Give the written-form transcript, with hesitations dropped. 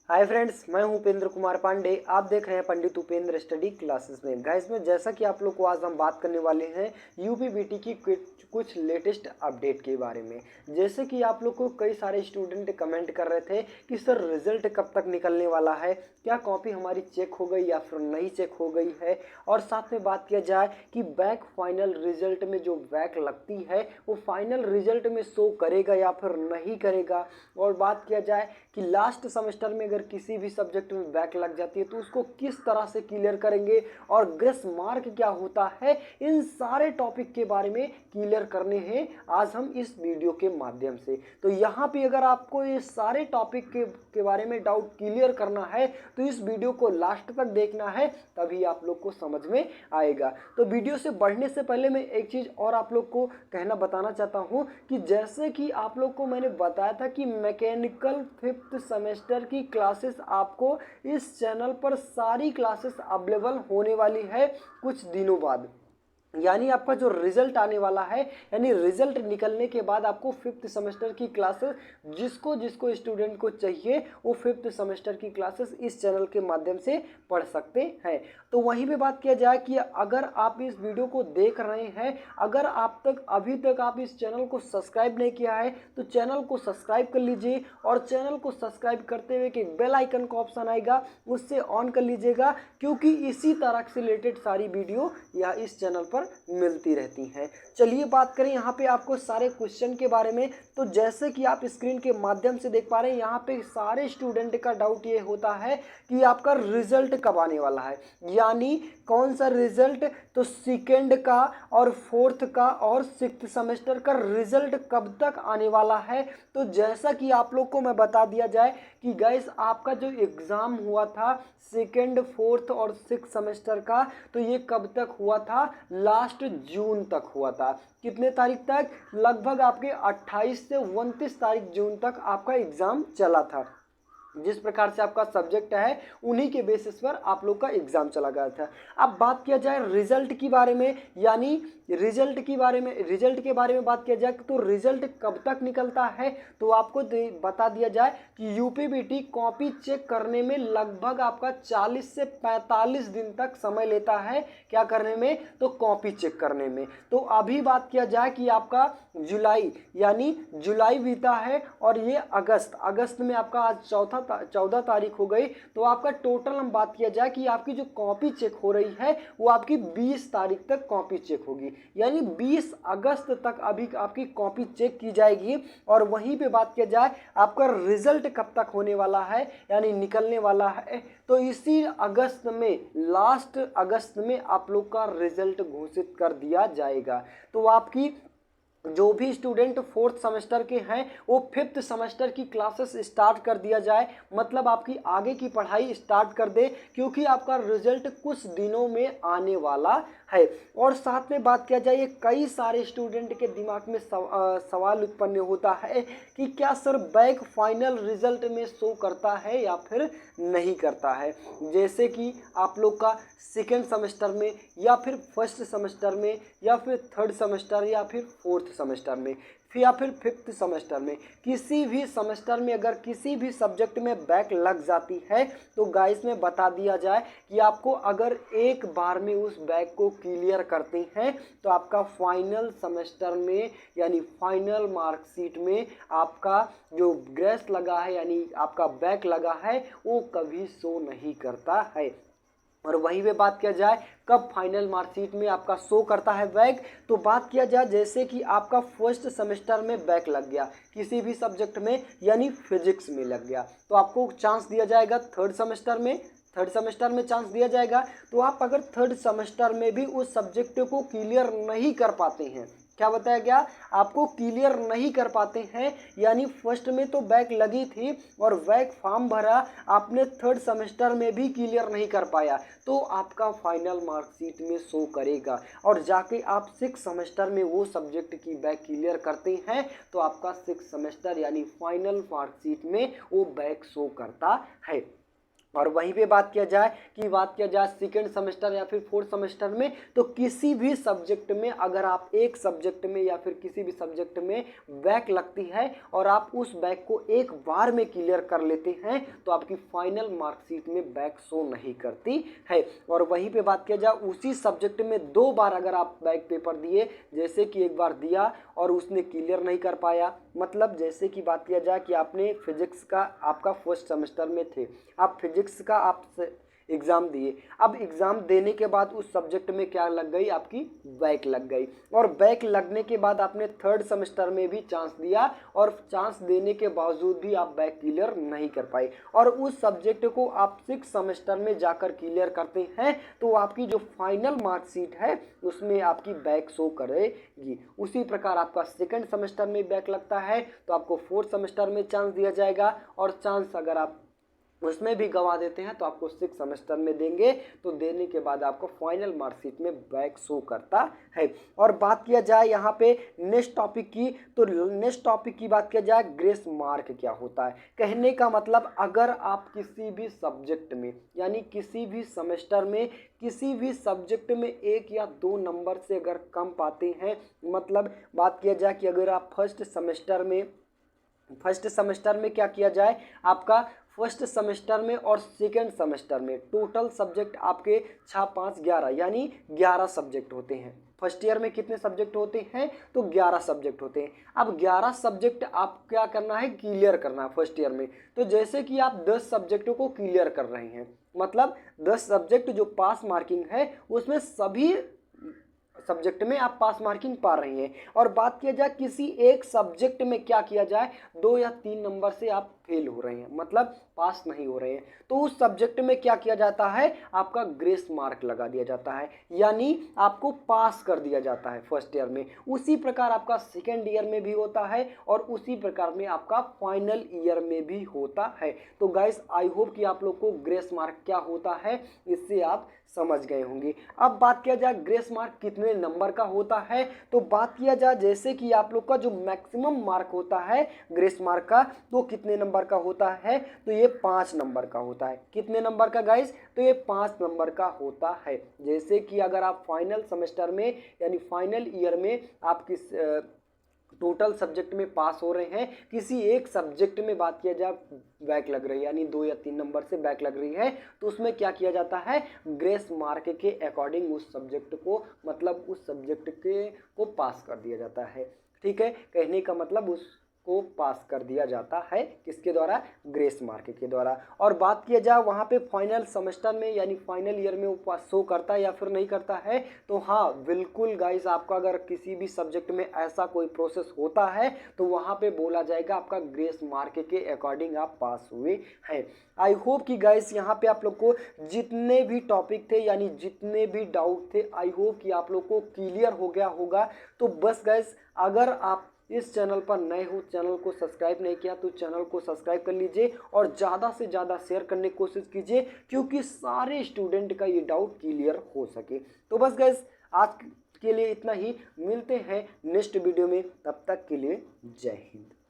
Hi friends, मैं हूं उपेंद्र कुमार पांडे। आप देख रहे हैं पंडित उपेंद्र स्टडी क्लासेस में। गाइस में जैसा कि आप लोग को आज हम बात करने वाले हैं यूपीबीटी की कुछ लेटेस्ट अपडेट के बारे में। जैसे कि आप लोग को कई सारे स्टूडेंट कमेंट कर रहे थे कि सर रिजल्ट कब तक निकलने वाला है, क्या कॉपी हमारी चेक हो गई या फिर नहीं चेक हो गई है। और साथ में बात किया जाए कि बैक फाइनल रिजल्ट में जो बैक लगती है वो फाइनल रिजल्ट में शो करेगा या फिर नहीं करेगा। और बात किया जाए कि लास्ट सेमेस्टर में अगर किसी भी सब्जेक्ट में बैक लग जाती है तो उसको किस तरह से क्लियर करेंगे और ग्रेस मार्क क्या होता है, इन सारे टॉपिक के बारे में क्लियर करने हैं आज हम इस वीडियो के माध्यम से। तो यहाँ पे अगर आपको ये सारे टॉपिक के बारे में डाउट क्लियर करना है तो इस वीडियो को लास्ट तक देखना है, तभी आप लोग को समझ में आएगा। तो वीडियो से बढ़ने से पहले मैं एक चीज़ और आप लोग को बताना चाहता हूँ कि जैसे कि आप लोग को मैंने बताया था कि मैकेनिकल 5th सेमेस्टर की क्लासेस आपको इस चैनल पर सारी क्लासेस अवेलेबल होने वाली है कुछ दिनों बाद। यानी आपका जो रिजल्ट आने वाला है, यानी रिजल्ट निकलने के बाद आपको 5th सेमेस्टर की क्लासेस जिसको जिसको स्टूडेंट को चाहिए वो 5th सेमेस्टर की क्लासेस इस चैनल के माध्यम से पढ़ सकते हैं। तो वहीं पे बात किया जाए कि अगर आप इस वीडियो को देख रहे हैं, अगर अभी तक आप इस चैनल को सब्सक्राइब नहीं किया है तो चैनल को सब्सक्राइब कर लीजिए। और चैनल को सब्सक्राइब करते हुए कि बेल आइकन का ऑप्शन आएगा उससे ऑन कर लीजिएगा, क्योंकि इसी तरह से रिलेटेड सारी वीडियो या इस चैनल पर मिलती रहती हैं। चलिए बात करें यहाँ पे आपको सारे क्वेश्चन के बारे में। तो जैसे कि आप स्क्रीन के माध्यम से देख पा रहे हैं, यहाँ पे सारे स्टूडेंट का डाउट ये होता है कि आपका रिजल्ट कब आने वाला है, यानी कौन सा रिजल्ट। तो सेकेंड का और 4th का और 6th सेमेस्टर का रिजल्ट कब तक आने वाला है। तो जैसा कि आप लोग को मैं बता दिया जाए कि गाइस आपका जो एग्ज़ाम हुआ था 2nd, 4th और 6th सेमेस्टर का, तो ये कब तक हुआ था, लास्ट जून तक हुआ था। कितने तारीख तक, लगभग आपके 28 से 29 तारीख जून तक आपका एग्ज़ाम चला था। जिस प्रकार से आपका सब्जेक्ट है उन्हीं के बेसिस पर आप लोग का एग्जाम चला गया था। अब बात किया जाए रिजल्ट के बारे में, यानी रिजल्ट के बारे में बात किया जाए तो रिजल्ट कब तक निकलता है। तो आपको बता दिया जाए कि यूपीबीटी कॉपी चेक करने में लगभग आपका 40 से 45 दिन तक समय लेता है। क्या करने में, तो कॉपी चेक करने में। तो अभी बात किया जाए कि आपका जुलाई, यानी जुलाई बीता है और ये अगस्त में आपका आज 14 तारीख हो गई। तो आपका टोटल हम बात किया जाए कि आपकी जो कॉपी चेक हो रही है वो आपकी 20 तारीख तक कॉपी चेक होगी, यानी 20 अगस्त तक अभी आपकी कॉपी चेक की जाएगी। और वहीं पे बात किया जाए आपका रिजल्ट कब तक होने वाला है, यानी निकलने वाला है, तो इसी अगस्त में, लास्ट अगस्त में आप लोग का रिजल्ट घोषित कर दिया जाएगा। तो आपकी जो भी स्टूडेंट 4th सेमेस्टर के हैं वो 5th सेमेस्टर की क्लासेस स्टार्ट कर दिया जाए, मतलब आपकी आगे की पढ़ाई स्टार्ट कर दे, क्योंकि आपका रिजल्ट कुछ दिनों में आने वाला है। और साथ में बात किया जाए कई सारे स्टूडेंट के दिमाग में सवाल उत्पन्न होता है कि क्या सर बैक फाइनल रिजल्ट में शो करता है या फिर नहीं करता है। जैसे कि आप लोग का 2nd सेमेस्टर में या फिर 1st सेमेस्टर में या फिर 3rd सेमेस्टर या फिर 4th सेमेस्टर में या फिर 5th सेमेस्टर में, किसी भी सेमेस्टर में अगर किसी भी सब्जेक्ट में बैक लग जाती है तो गाइस में बता दिया जाए कि आपको अगर एक बार में उस बैक को क्लियर करते हैं तो आपका फाइनल सेमेस्टर में, यानी फाइनल मार्कशीट में आपका जो ग्रेस लगा है, यानी आपका बैक लगा है, वो कभी शो नहीं करता है। और वहीं पे बात किया जाए कब फाइनल मार्कशीट में आपका शो करता है बैक, तो बात किया जाए जैसे कि आपका 1st सेमेस्टर में बैक लग गया किसी भी सब्जेक्ट में, यानी फिजिक्स में लग गया, तो आपको चांस दिया जाएगा 3rd सेमेस्टर में चांस दिया जाएगा। तो आप अगर 3rd सेमेस्टर में भी उस सब्जेक्ट को क्लियर नहीं कर पाते हैं, क्या बताया गया, आपको क्लियर नहीं कर पाते हैं, यानी 1st में तो बैक लगी थी और बैक फॉर्म भरा, आपने 3rd सेमेस्टर में भी क्लियर नहीं कर पाया, तो आपका फाइनल मार्कशीट में शो करेगा। और जाके आप 6th सेमेस्टर में वो सब्जेक्ट की बैक क्लियर करते हैं तो आपका 6th सेमेस्टर यानी फाइनल मार्कशीट में वो बैक शो करता है। और वहीं पे बात किया जाए सेकेंड सेमेस्टर या फिर फोर्थ सेमेस्टर में, तो किसी भी सब्जेक्ट में अगर आप एक सब्जेक्ट में या फिर किसी भी सब्जेक्ट में बैक लगती है और आप उस बैक को एक बार में क्लियर कर लेते हैं तो आपकी फाइनल मार्कशीट में बैक शो नहीं करती है। और वहीं पे बात किया जाए उसी सब्जेक्ट में 2 बार अगर आप बैक पेपर दिए, जैसे कि एक बार दिया और उसने क्लियर नहीं कर पाया, मतलब जैसे कि बात किया जाए कि आपने फिजिक्स का आपका फर्स्ट सेमेस्टर में थे, आप फिजिक्स का आप एग्ज़ाम दिए, अब एग्ज़ाम देने के बाद उस सब्जेक्ट में क्या लग गई, आपकी बैक लग गई, और बैक लगने के बाद आपने थर्ड सेमेस्टर में भी चांस दिया और चांस देने के बावजूद भी आप बैक क्लियर नहीं कर पाए और उस सब्जेक्ट को आप 6 सेमेस्टर में जाकर क्लियर करते हैं तो आपकी जो फाइनल मार्कशीट है उसमें आपकी बैक शो करेगी। उसी प्रकार आपका सेकंड सेमेस्टर में बैक लगता है तो आपको फोर्थ सेमेस्टर में चांस दिया जाएगा और चांस अगर आप उसमें भी गंवा देते हैं तो आपको 6 सेमेस्टर में देंगे, तो देने के बाद आपको फाइनल मार्कशीट में बैक शो करता है। और बात किया जाए यहाँ पे नेक्स्ट टॉपिक की, तो नेक्स्ट टॉपिक की बात किया जाए ग्रेस मार्क क्या होता है। कहने का मतलब अगर आप किसी भी सब्जेक्ट में यानी किसी भी सेमेस्टर में किसी भी सब्जेक्ट में 1 या 2 नंबर से अगर कम पाते हैं, मतलब बात किया जाए कि अगर आप फर्स्ट सेमेस्टर में क्या किया जाए, आपका फर्स्ट सेमेस्टर में और सेकेंड सेमेस्टर में टोटल सब्जेक्ट आपके 6, 5, 11 यानी 11 सब्जेक्ट होते हैं। फर्स्ट ईयर में कितने सब्जेक्ट होते हैं, तो 11 सब्जेक्ट होते हैं। अब 11 सब्जेक्ट आप क्या करना है, क्लियर करना है फर्स्ट ईयर में। तो जैसे कि आप 10 सब्जेक्टों को क्लियर कर रहे हैं, मतलब 10 सब्जेक्ट जो पास मार्किंग है उसमें सभी सब्जेक्ट में आप पास मार्किंग पा रही हैं। और बात किया जाए किसी एक सब्जेक्ट में क्या किया जाए, 2 या 3 नंबर से आप फेल हो रहे हैं, मतलब पास नहीं हो रहे हैं, तो उस सब्जेक्ट में क्या किया जाता है, आपका ग्रेस मार्क लगा दिया जाता है, यानी आपको पास कर दिया जाता है फर्स्ट ईयर में। उसी प्रकार आपका सेकेंड ईयर में भी होता है और उसी प्रकार में आपका फाइनल ईयर में भी होता है। तो गाइस आई होप कि आप लोग को ग्रेस मार्क क्या होता है इससे आप समझ गए होंगे। अब बात किया जाए ग्रेस मार्क कितने नंबर का होता है, तो बात किया जाए जैसे कि आप लोग का जो मैक्सिमम मार्क होता है ग्रेस मार्क का, तो कितने नंबर का होता है, तो ये 5 नंबर का होता है। कितने नंबर का गाइस, तो ये 5 नंबर का होता है। जैसे कि अगर आप फाइनल सेमेस्टर में यानी फाइनल ईयर में आप किस टोटल सब्जेक्ट में पास हो रहे हैं, किसी एक सब्जेक्ट में बात किया जाए बैक लग रही है यानी 2 या 3 नंबर से बैक लग रही है, तो उसमें क्या किया जाता है, ग्रेस मार्क के अकॉर्डिंग उस सब्जेक्ट को, मतलब उस सब्जेक्ट के को पास कर दिया जाता है। ठीक है, कहने का मतलब उसको पास कर दिया जाता है किसके द्वारा, ग्रेस मार्क के द्वारा। और बात किया जाए वहाँ पे फाइनल सेमेस्टर में यानी फाइनल ईयर में वो पास शो करता है या फिर नहीं करता है, तो हाँ बिल्कुल गाइस, आपका अगर किसी भी सब्जेक्ट में ऐसा कोई प्रोसेस होता है तो वहाँ पे बोला जाएगा आपका ग्रेस मार्क के अकॉर्डिंग आप पास हुए हैं। आई होप कि गाइस यहाँ पे आप लोग को जितने भी टॉपिक थे यानी जितने भी डाउट थे, आई होप कि आप लोग को क्लियर हो गया होगा। तो बस गाइस, अगर आप इस चैनल पर नए हो, चैनल को सब्सक्राइब नहीं किया तो चैनल को सब्सक्राइब कर लीजिए और ज़्यादा से ज़्यादा शेयर करने की कोशिश कीजिए क्योंकि सारे स्टूडेंट का ये डाउट क्लियर हो सके। तो बस गाइस आज के लिए इतना ही, मिलते हैं नेक्स्ट वीडियो में, तब तक के लिए जय हिंद।